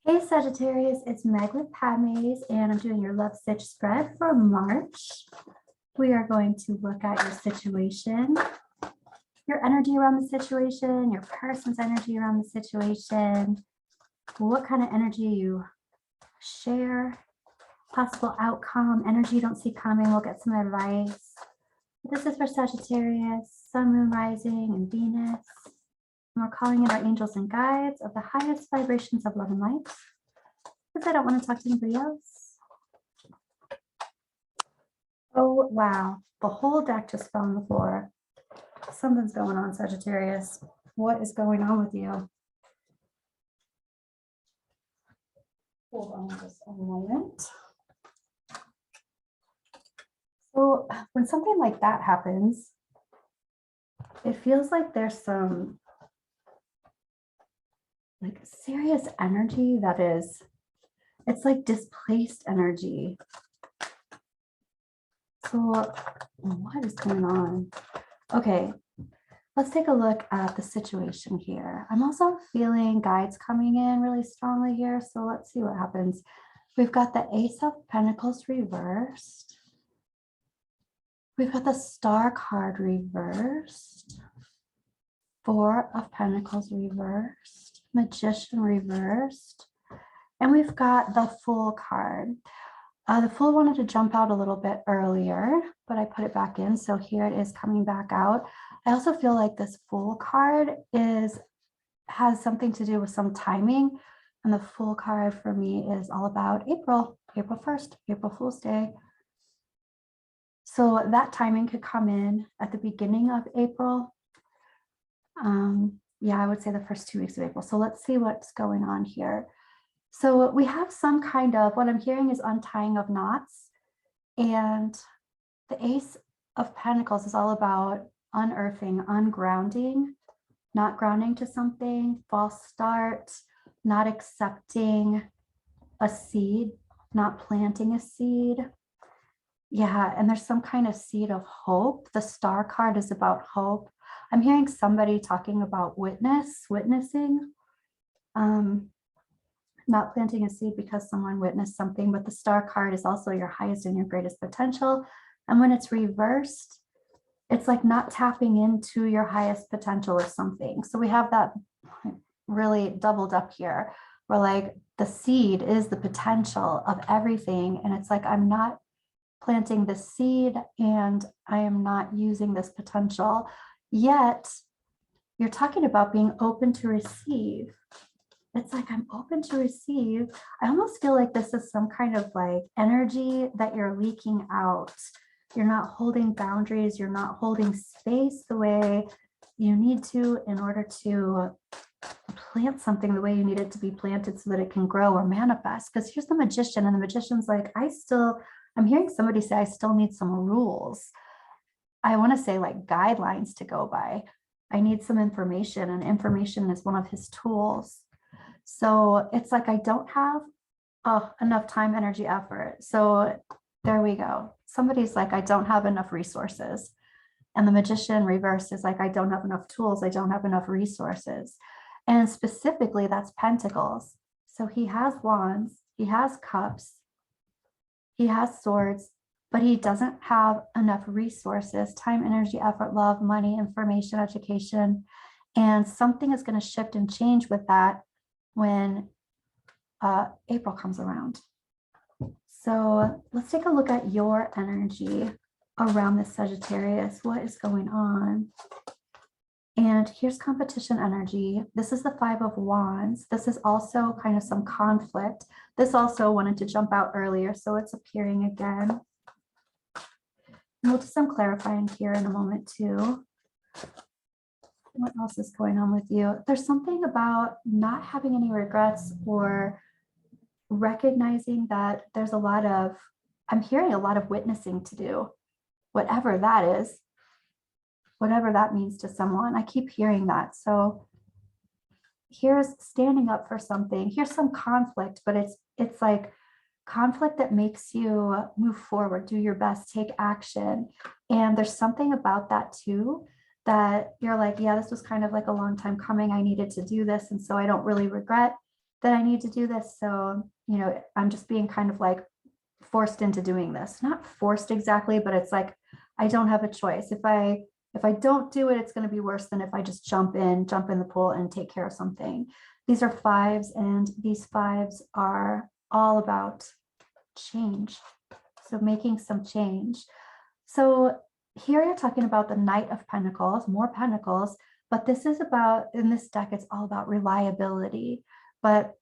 Hey Sagittarius, it's Meg with Padmes, and I'm doing your Love Sitch spread for March. We are going to look at your situation, your energy around the situation, your person's energy around the situation, what kind of energy you share, possible outcome, energy you don't see coming. We'll get some advice. This is for Sagittarius, Sun, Moon, Rising, and Venus. And we're calling in our angels and guides of the highest vibrations of love and light, because I don't want to talk to anybody else. Oh, wow. The whole deck just fell on the floor. Something's going on, Sagittarius. What is going on with you? Hold on just a moment. So when something like that happens, it feels like there's some serious energy that is, it's like displaced energy. So what is going on? Okay, let's take a look at the situation here. I'm also feeling guides coming in really strongly here. So let's see what happens. We've got the Ace of Pentacles reversed. We've got the Star card reversed. Four of Pentacles reversed. Magician reversed. And we've got the Fool card. The Fool wanted to jump out a little bit earlier, but I put it back in. So here it is coming back out. I also feel like this Fool card has something to do with some timing. And the Fool card for me is all about April 1st, April Fool's Day. So that timing could come in at the beginning of April. Yeah, I would say the first 2 weeks of April. So let's see what's going on here. So we have some kind of, what I'm hearing is untying of knots. And the Ace of Pentacles is all about unearthing, ungrounding, not grounding to something, false start, not accepting a seed, not planting a seed. Yeah, and there's some kind of seed of hope. The Star card is about hope. I'm hearing somebody talking about witnessing. Not planting a seed because someone witnessed something, but the Star card is also your highest and your greatest potential. And when it's reversed, it's like not tapping into your highest potential of something. So we have that really doubled up here, where like the seed is the potential of everything. And it's like, I'm not planting the seed and I am not using this potential. Yet you're talking about being open to receive. It's like, I'm open to receive. I almost feel like this is some kind of like energy that you're leaking out. You're not holding boundaries. You're not holding space the way you need to in order to plant something the way you need it to be planted so that it can grow or manifest. Because here's the Magician, and the Magician's like, I'm hearing somebody say, I still need some rules. I want to say like guidelines to go by. I need some information, and information is one of his tools. So it's like, I don't have enough time, energy, effort. So there we go. Somebody's like, I don't have enough resources. And the Magician reversed is like, I don't have enough tools. I don't have enough resources. And specifically, that's Pentacles. So he has Wands, he has Cups, he has Swords, but he doesn't have enough resources, time, energy, effort, love, money, information, education. And something is going to shift and change with that when April comes around. So let's take a look at your energy around the Sagittarius. What is going on? And here's competition energy. This is the Five of Wands. This is also kind of some conflict. This also wanted to jump out earlier, so it's appearing again. And we'll do some clarifying here in a moment too. What else is going on with you? There's something about not having any regrets or recognizing that there's I'm hearing a lot of witnessing to do, whatever that is, whatever that means to someone. I keep hearing that. So here's standing up for something. Here's some conflict, but it's like conflict that makes you move forward, do your best, take action. And there's something about that too, that you're like, yeah, this was kind of like a long time coming. I needed to do this. And so I don't really regret that I need to do this. So, you know, I'm just being kind of like forced into doing this. Not forced exactly, but it's like I don't have a choice. If I don't do it, it's going to be worse than if I just jump in the pool and take care of something. These are fives, and these fives are all about change. So making some change. So here you're talking about the Knight of Pentacles, more Pentacles, but this is about, in this deck, it's all about reliability. But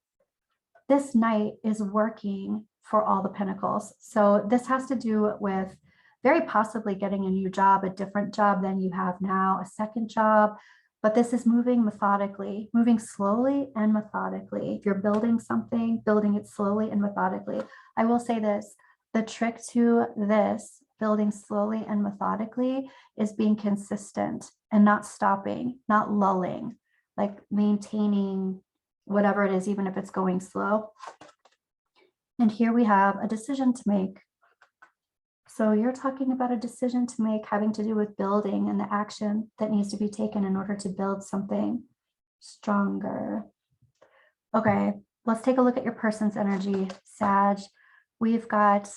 this Knight is working for all the Pentacles. So this has to do with very possibly getting a new job, a different job than you have now, a second job. But this is moving methodically, moving slowly and methodically. If you're building something, building it slowly and methodically. I will say this, the trick to this, building slowly and methodically, is being consistent and not stopping, not lulling, like maintaining whatever it is, even if it's going slow. And here we have a decision to make. So you're talking about a decision to make having to do with building and the action that needs to be taken in order to build something stronger. Okay, let's take a look at your person's energy, Sag. We've got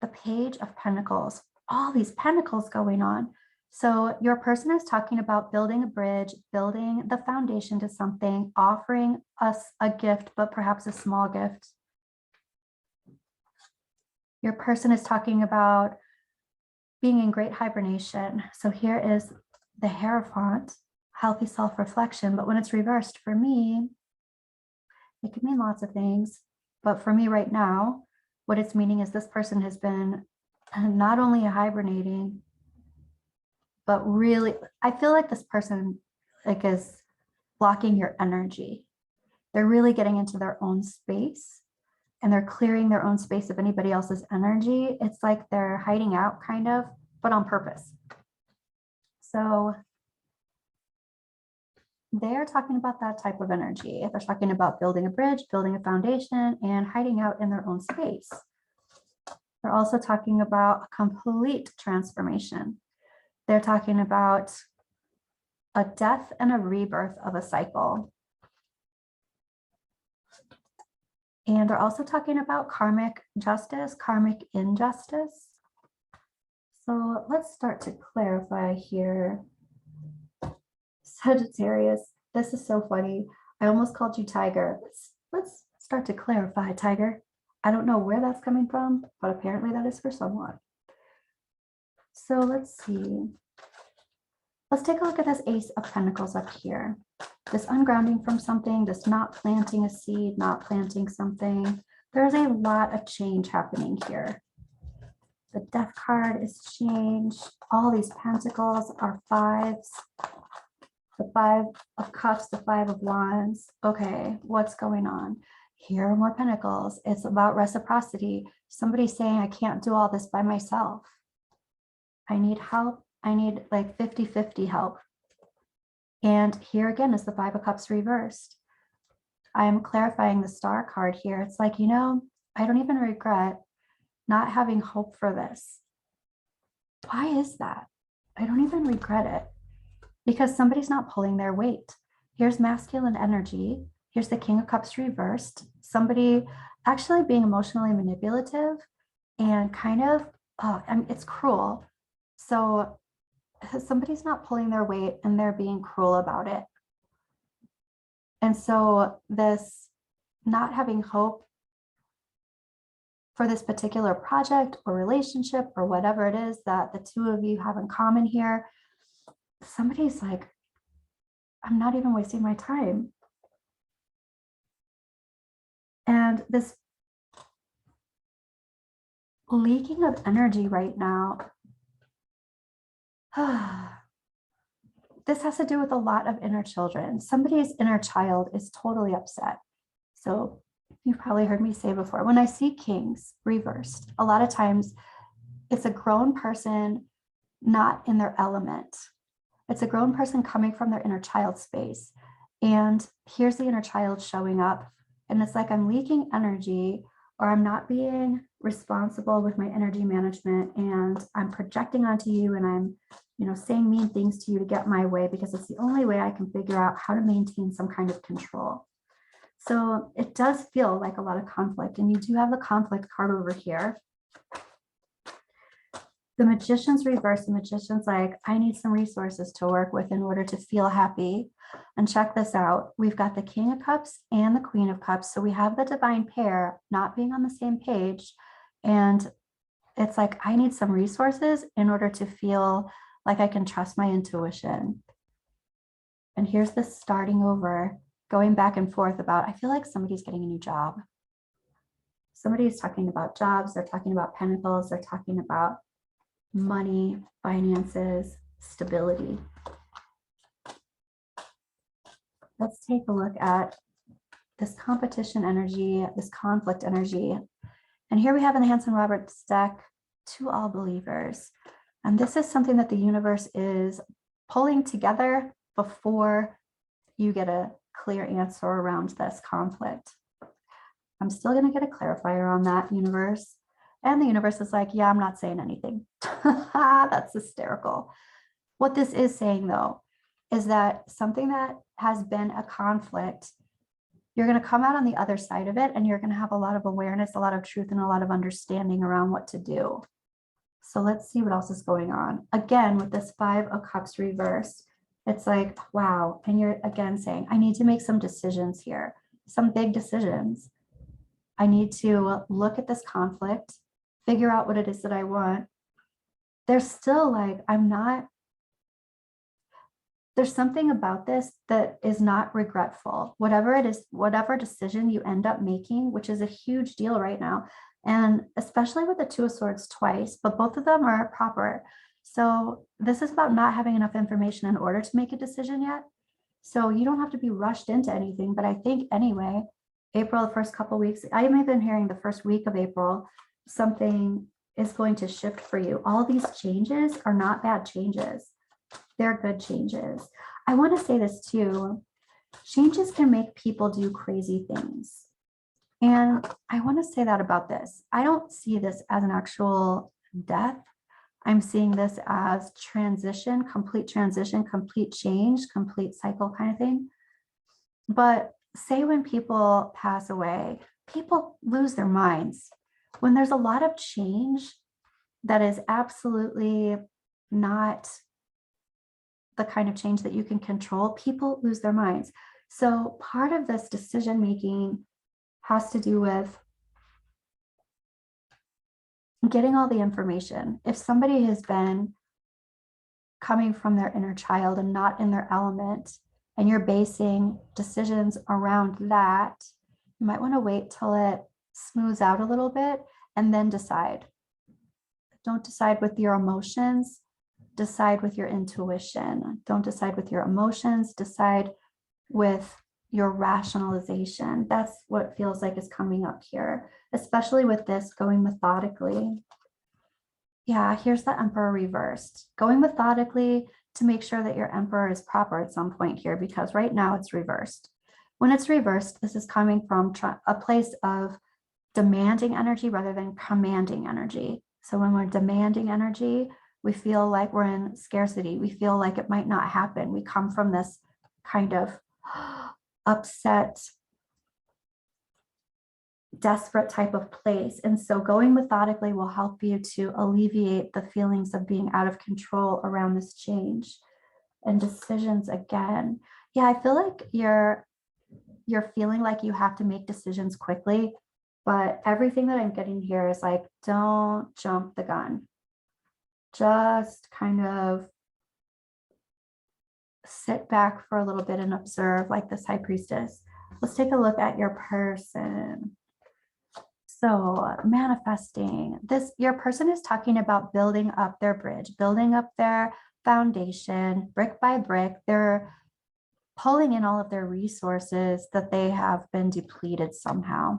the Page of Pentacles, all these pentacles going on. So your person is talking about building a bridge, building the foundation to something, offering us a gift, but perhaps a small gift. Your person is talking about being in great hibernation. So here is the Hierophant, healthy self-reflection. But when it's reversed, for me, it could mean lots of things. But for me right now, what it's meaning is this person has been not only hibernating, but really, I feel like this person like is blocking your energy. They're really getting into their own space, and they're clearing their own space of anybody else's energy. It's like they're hiding out kind of, but on purpose. So they're talking about that type of energy. If they're talking about building a bridge, building a foundation, and hiding out in their own space. They're also talking about a complete transformation. They're talking about a death and a rebirth of a cycle. And they're also talking about karmic justice, karmic injustice. So let's start to clarify here. Sagittarius, this is so funny. I almost called you Tiger. Let's start to clarify, Tiger. I don't know where that's coming from, but apparently that is for someone. So let's see. Let's take a look at this Ace of Pentacles up here. This ungrounding from something, this not planting a seed, not planting something. There's a lot of change happening here. The Death card is changed. All these pentacles are fives. The Five of Cups, the Five of Wands. Okay, what's going on? Here are more pentacles. It's about reciprocity. Somebody saying, I can't do all this by myself. I need help. I need like 50-50 help. And here again is the Five of Cups reversed. I'm clarifying the Star card here. It's like, you know, I don't even regret not having hope for this. Why is that? I don't even regret it because somebody's not pulling their weight. Here's masculine energy. Here's the King of Cups reversed. Somebody actually being emotionally manipulative and kind of, it's cruel. So somebody's not pulling their weight and they're being cruel about it. And so this not having hope for this particular project or relationship or whatever it is that the two of you have in common here, somebody's like, I'm not even wasting my time. And this leaking of energy right now, this has to do with a lot of inner children. Somebody's inner child is totally upset. So you've probably heard me say before, when I see kings reversed, a lot of times it's a grown person not in their element. It's a grown person coming from their inner child space. And here's the inner child showing up. And it's like I'm leaking energy, or I'm not being responsible with my energy management, and I'm projecting onto you, and I'm, saying mean things to you to get my way, because it's the only way I can figure out how to maintain some kind of control. So it does feel like a lot of conflict, and you do have the conflict card over here. The Magician's reverse. The Magician's like, I need some resources to work with in order to feel happy. And check this out. We've got the King of Cups and the Queen of Cups. So we have the divine pair not being on the same page. And it's like, I need some resources in order to feel like I can trust my intuition. And here's this starting over, going back and forth about, I feel like somebody's getting a new job. Somebody's talking about jobs. They're talking about pentacles. They're talking about money, finances, stability. Let's take a look at this competition energy, this conflict energy. And here we have in the Hanson Roberts deck, to all believers. And this is something that the universe is pulling together before you get a clear answer around this conflict. I'm still going to get a clarifier on that, universe. And the universe is like, yeah, I'm not saying anything. That's hysterical. What this is saying, though, is that something that has been a conflict, you're going to come out on the other side of it, and you're going to have a lot of awareness, a lot of truth, and a lot of understanding around what to do. So let's see what else is going on. Again, with this Five of Cups reversed, it's like, wow. And you're again saying, I need to make some decisions here, some big decisions. I need to look at this conflict, figure out what it is that I want. There's still like, there's something about this that is not regretful. Whatever it is, whatever decision you end up making, which is a huge deal right now. And especially with the Two of Swords twice, but both of them are proper. So this is about not having enough information in order to make a decision yet. So you don't have to be rushed into anything. But I think anyway, April, the first couple of weeks, I may have been hearing the first week of April, something is going to shift for you. All these changes are not bad changes. They're good changes. I want to say this too. Changes can make people do crazy things. And I want to say that about this. I don't see this as an actual death. I'm seeing this as transition, complete change, complete cycle kind of thing. But say when people pass away, people lose their minds. When there's a lot of change that is absolutely not the kind of change that you can control, people lose their minds. So part of this decision making has to do with getting all the information. If somebody has been coming from their inner child and not in their element, and you're basing decisions around that, you might want to wait till it smooths out a little bit and then decide. Don't decide with your emotions, decide with your intuition. Don't decide with your emotions, decide with your rationalization. That's what feels like is coming up here, especially with this going methodically. Yeah, here's the Emperor reversed. Going methodically to make sure that your Emperor is proper at some point here, because right now it's reversed. When it's reversed, this is coming from a place of demanding energy rather than commanding energy. So when we're demanding energy, we feel like we're in scarcity. We feel like it might not happen. We come from this kind of upset, desperate type of place. And so going methodically will help you to alleviate the feelings of being out of control around this change. And decisions again. Yeah, I feel like you're feeling like you have to make decisions quickly, but everything that I'm getting here is like, don't jump the gun. Just kind of sit back for a little bit and observe, like this High Priestess. Let's take a look at your person. So manifesting this, your person is talking about building up their bridge, building up their foundation, brick by brick. They're pulling in all of their resources that they have been depleted somehow.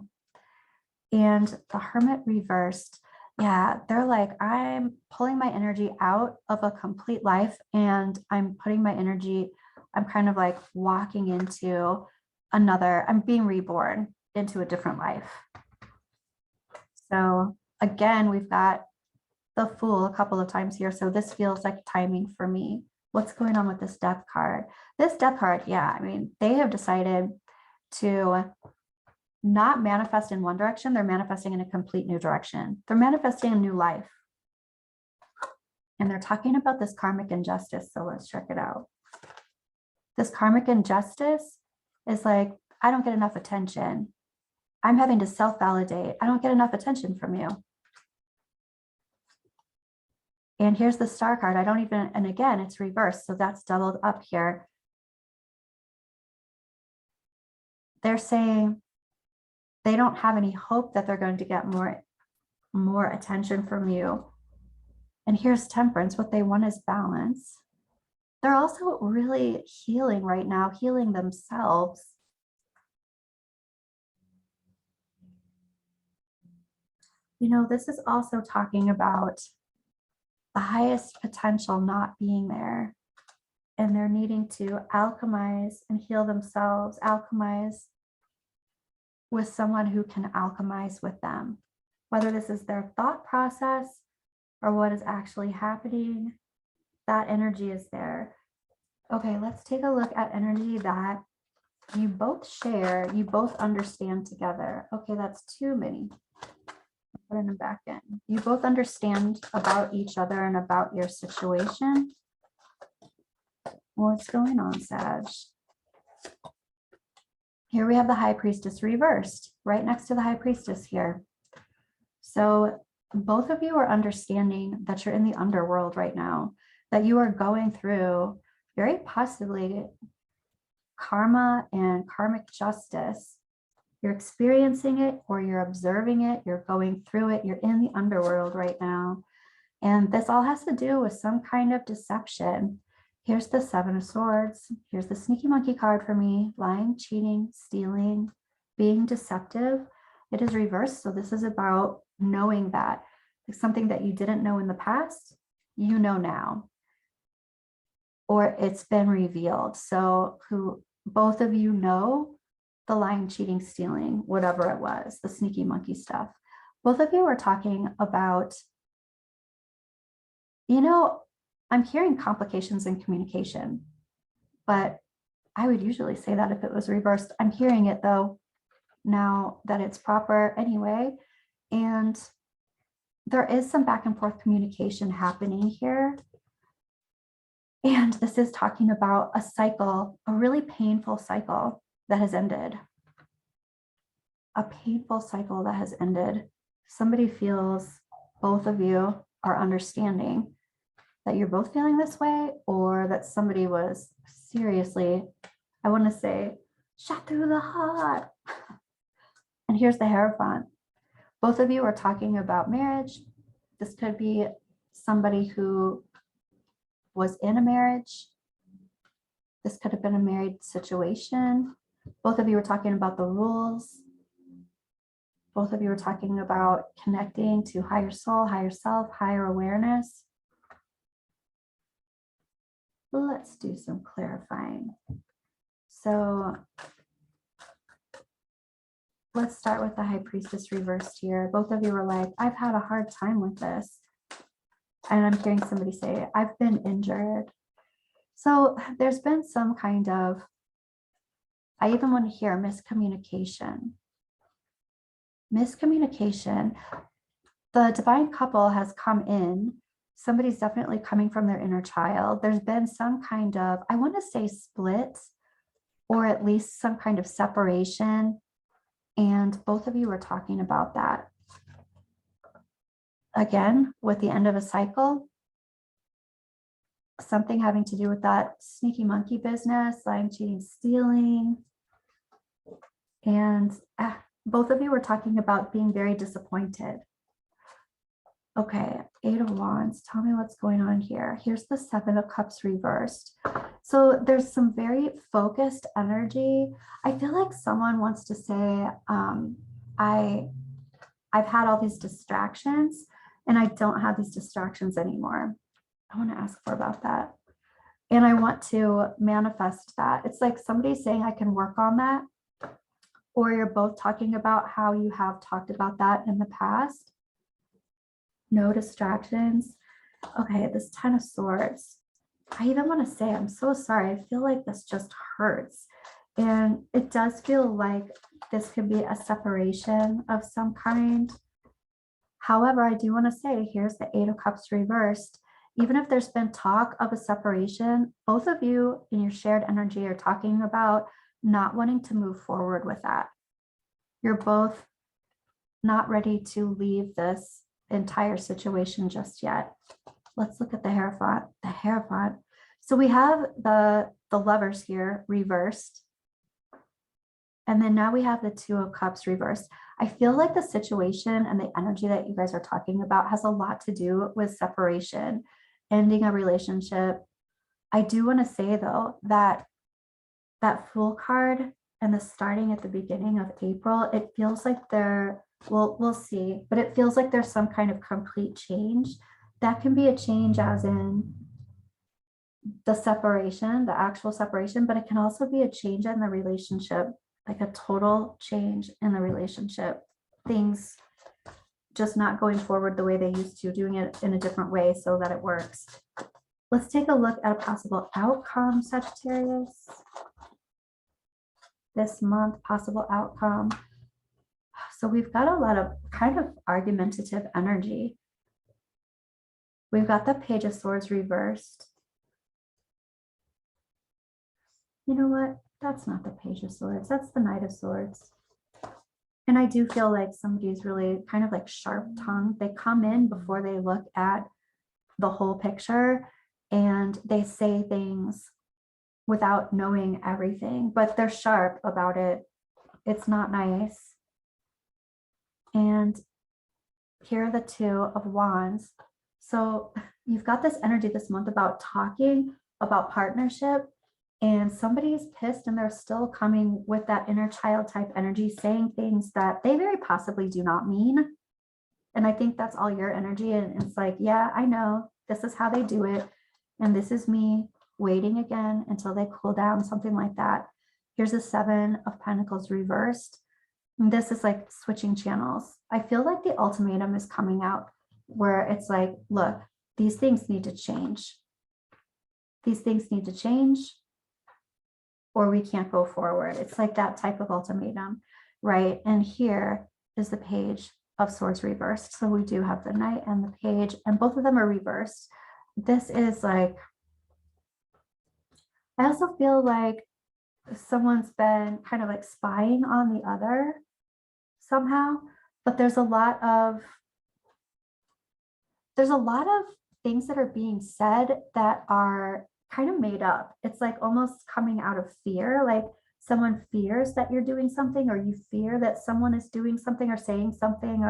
And the Hermit reversed, yeah, they're like, I'm pulling my energy out of a complete life and I'm putting my energy, I'm kind of like walking into another, I'm being reborn into a different life. So again, we've got the Fool a couple of times here. So this feels like timing for me. What's going on with this Death card? This Death card, yeah, I mean, they have decided to not manifest in one direction. They're manifesting in a complete new direction. They're manifesting a new life. And they're talking about this karmic injustice. So let's check it out. This karmic injustice is like, I don't get enough attention. I'm having to self-validate. I don't get enough attention from you. And here's the star card. I don't even, and again, it's reversed. So that's doubled up here. They're saying they don't have any hope that they're going to get more attention from you. And here's temperance. What they want is balance. They're also really healing right now, healing themselves. You know, this is also talking about the highest potential not being there. And they're needing to alchemize and heal themselves, alchemize with someone who can alchemize with them. Whether this is their thought process or what is actually happening, that energy is there. Okay, let's take a look at energy that you both share, you both understand together. Okay, that's too many. Put them back in. You both understand about each other and about your situation. What's going on, Sag? Here we have the High Priestess reversed, right next to the High Priestess here. So both of you are understanding that you're in the underworld right now, that you are going through very possibly karma and karmic justice. You're experiencing it or you're observing it, you're going through it, you're in the underworld right now. And this all has to do with some kind of deception. Here's the Seven of Swords. Here's the sneaky monkey card for me. Lying, cheating, stealing, being deceptive. It is reversed. So this is about knowing that. It's something that you didn't know in the past, you know now. Or it's been revealed. So who both of you know the lying, cheating, stealing, whatever it was, the sneaky monkey stuff. Both of you are talking about, you know, I'm hearing complications in communication, but I would usually say that if it was reversed. I'm hearing it though, now that it's proper anyway. And there is some back and forth communication happening here. And this is talking about a cycle, a really painful cycle that has ended. A painful cycle that has ended. Somebody feels, both of you are understanding that you're both feeling this way, or that somebody was seriously, I want to say, shot through the heart. And here's the Hierophant. Both of you are talking about marriage. This could be somebody who was in a marriage. This could have been a married situation. Both of you were talking about the rules. Both of you were talking about connecting to higher soul, higher self, higher awareness. Let's do some clarifying. So let's start with the High Priestess reversed here. Both of you were like, I've had a hard time with this. And I'm hearing somebody say, I've been injured. So there's been some kind of, I even want to hear miscommunication. Miscommunication. The divine couple has come in. Somebody's definitely coming from their inner child. There's been some kind of, I want to say split, or at least some kind of separation. And both of you were talking about that. Again, with the end of a cycle, something having to do with that sneaky monkey business, lying, cheating, stealing. And both of you were talking about being very disappointed. Okay, Eight of Wands, tell me what's going on here. Here's the Seven of Cups reversed. So there's some very focused energy. I feel like someone wants to say, I've had all these distractions and I don't have these distractions anymore. I want to ask for about that. And I want to manifest that. It's like somebody saying I can work on that. Or you're both talking about how you have talked about that in the past. No distractions. Okay, this Ten of Swords. I even want to say, I'm so sorry. I feel like this just hurts. And it does feel like this could be a separation of some kind. However, I do want to say, here's the Eight of Cups reversed. Even if there's been talk of a separation, both of you in your shared energy are talking about not wanting to move forward with that. You're both not ready to leave this entire situation just yet. Let's look at the Hierophant. The Hierophant. So we have the Lovers here reversed. And then now we have the Two of Cups reversed. I feel like the situation and the energy that you guys are talking about has a lot to do with separation, ending a relationship. I do want to say though, that Fool card and the starting at the beginning of April, it feels like we'll see, but it feels like there's some kind of complete change. That can be a change as in the separation, the actual separation, but it can also be a change in the relationship, like a total change in the relationship. Things just not going forward the way they used to, doing it in a different way so that it works. Let's take a look at a possible outcome, Sagittarius. This month, possible outcome. So we've got a lot of kind of argumentative energy. We've got the Page of Swords reversed. You know what? That's not the Page of Swords. That's the Knight of Swords. And I do feel like somebody's really kind of like sharp-tongued. They come in before they look at the whole picture and they say things without knowing everything, but they're sharp about it. It's not nice. And here are the Two of Wands. So you've got this energy this month about talking about partnership, and somebody's pissed and they're still coming with that inner child type energy, saying things that they very possibly do not mean. And I think that's all your energy. And it's like, yeah, I know this is how they do it. And this is me waiting again until they cool down, something like that. Here's a Seven of Pentacles reversed. And this is like switching channels. I feel like the ultimatum is coming out where it's like, look, these things need to change. These things need to change or we can't go forward. It's like that type of ultimatum, right? And here is the Page of Swords reversed. So we do have the Knight and the Page, and both of them are reversed. This is like, I also feel like someone's been kind of like spying on the other somehow, but there's a lot of things that are being said that are kind of made up. It's like almost coming out of fear, like someone fears that you're doing something, or you fear that someone is doing something or saying something,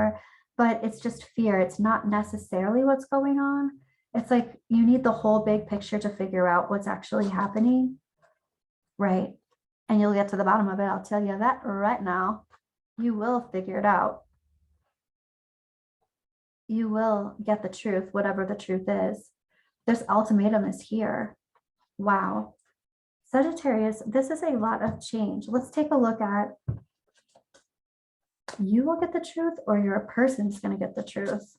but it's just fear. It's not necessarily what's going on. It's like you need the whole big picture to figure out what's actually happening, right? And you'll get to the bottom of it. I'll tell you that right now. You will figure it out. You will get the truth, whatever the truth is. This ultimatum is here. Wow. Sagittarius, this is a lot of change. Let's take a look at, you will get the truth or your person's going to get the truth.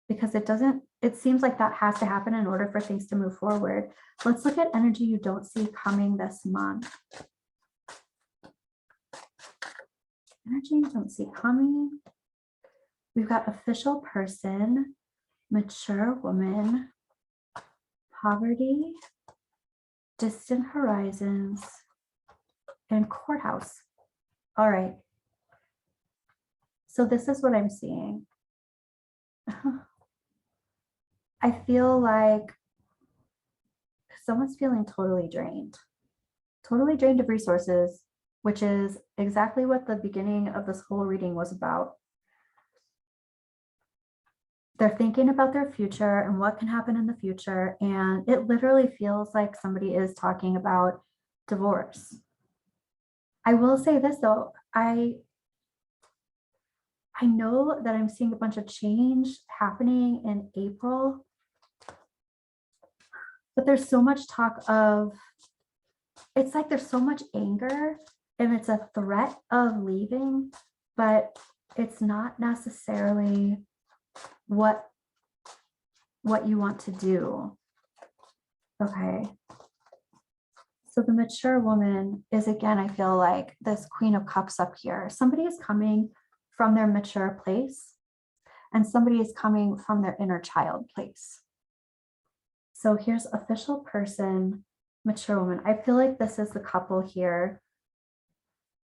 Because it seems like that has to happen in order for things to move forward. Let's look at energy you don't see coming this month. Energy you don't see coming. We've got official person, mature woman, poverty, distant horizons, and courthouse. All right. So this is what I'm seeing. I feel like someone's feeling totally drained of resources, which is exactly what the beginning of this whole reading was about. They're thinking about their future and what can happen in the future. And it literally feels like somebody is talking about divorce. I will say this though, I know that I'm seeing a bunch of change happening in April, but there's so much talk of, it's like there's so much anger and it's a threat of leaving, but it's not necessarily what you want to do. Okay. So the mature woman is, again, I feel like this Queen of Cups up here. Somebody is coming from their mature place, and somebody is coming from their inner child place. So here's official person, mature woman. I feel like this is the couple here.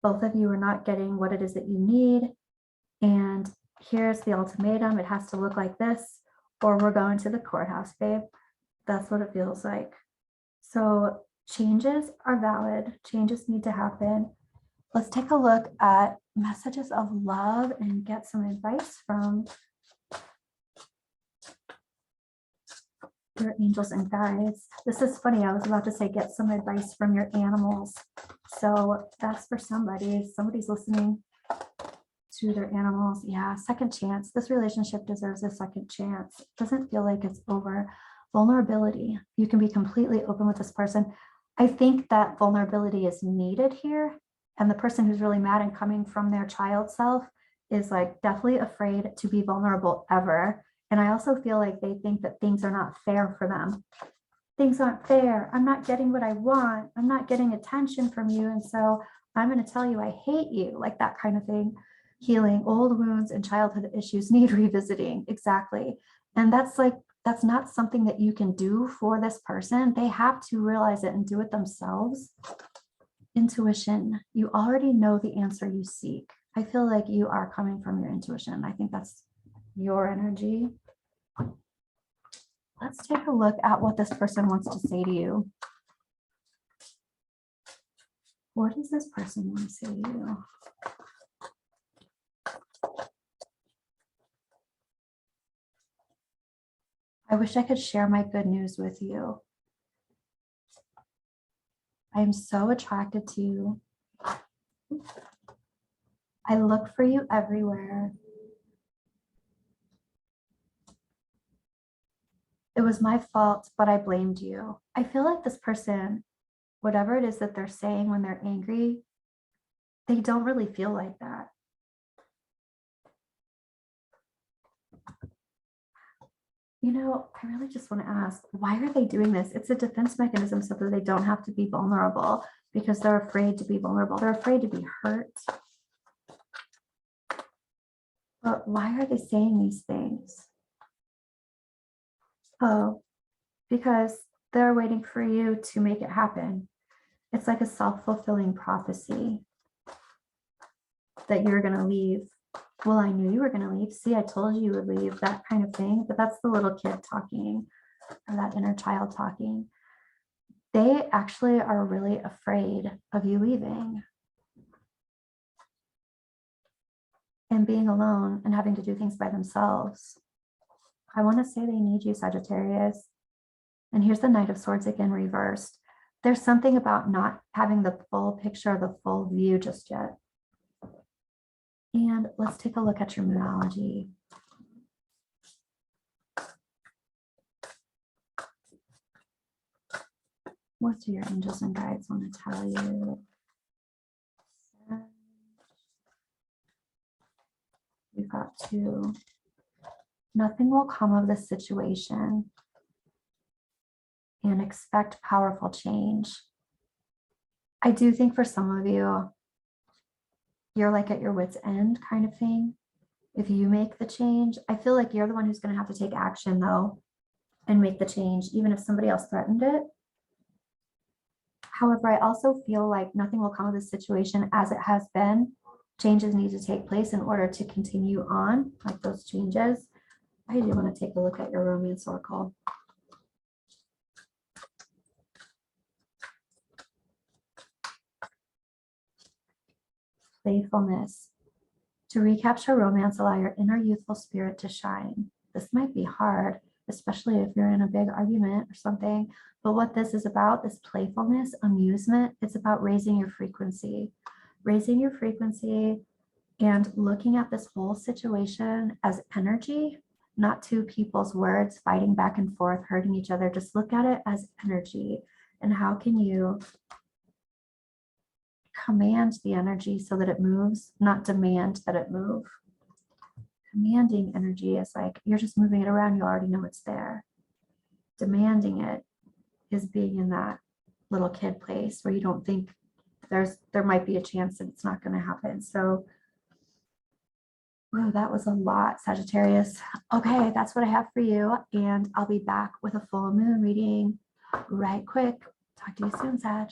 Both of you are not getting what it is that you need. And here's the ultimatum. It has to look like this, or we're going to the courthouse, babe. That's what it feels like. So changes are valid. Changes need to happen. Let's take a look at messages of love and get some advice from your angels and guides. This is funny. I was about to say, get some advice from your animals. So that's for somebody. Somebody's listening to their animals. Yeah, second chance. This relationship deserves a second chance. It doesn't feel like it's over. Vulnerability. You can be completely open with this person. I think that vulnerability is needed here. And the person who's really mad and coming from their child self is like definitely afraid to be vulnerable ever. And I also feel like they think that things are not fair for them. Things aren't fair. I'm not getting what I want. I'm not getting attention from you. And so I'm going to tell you I hate you, like that kind of thing. Healing old wounds and childhood issues need revisiting. Exactly. And that's not something that you can do for this person. They have to realize it and do it themselves. Intuition. You already know the answer you seek. I feel like you are coming from your intuition. I think that's your energy. Let's take a look at what this person wants to say to you. What does this person want to say to you? I wish I could share my good news with you. I am so attracted to you. I look for you everywhere. It was my fault, but I blamed you. I feel like this person, whatever it is that they're saying when they're angry, they don't really feel like that. You know, I really just want to ask, why are they doing this? It's a defense mechanism so that they don't have to be vulnerable, because they're afraid to be vulnerable. They're afraid to be hurt. But why are they saying these things? Oh, because they're waiting for you to make it happen. It's like a self-fulfilling prophecy that you're going to leave. Well, I knew you were going to leave. See, I told you you would leave, that kind of thing. But that's the little kid talking, or that inner child talking. They actually are really afraid of you leaving and being alone and having to do things by themselves. I want to say they need you, Sagittarius. And here's the Knight of Swords again, reversed. There's something about not having the full picture, the full view just yet. And let's take a look at your moodology. What do your angels and guides want to tell you? We've got 2. Nothing will come of this situation, and expect powerful change. I do think for some of you, you're like at your wit's end kind of thing. If you make the change, I feel like you're the one who's going to have to take action though and make the change, even if somebody else threatened it. However, I also feel like nothing will come of this situation as it has been. Changes need to take place in order to continue on, like those changes. I do want to take a look at your romance oracle. Playfulness. To recapture romance, allow your inner youthful spirit to shine. This might be hard, especially if you're in a big argument or something. But what this is about is playfulness, amusement. It's about raising your frequency and looking at this whole situation as energy, not two people's words fighting back and forth, hurting each other. Just look at it as energy. And how can you command the energy so that it moves, not demand that it move? Commanding energy is like you're just moving it around. You already know it's there. Demanding it is being in that little kid place where you don't think there might be a chance that it's not going to happen. So, wow, that was a lot, Sagittarius. Okay, that's what I have for you. And I'll be back with a full moon reading right quick. Talk to you soon, Sag.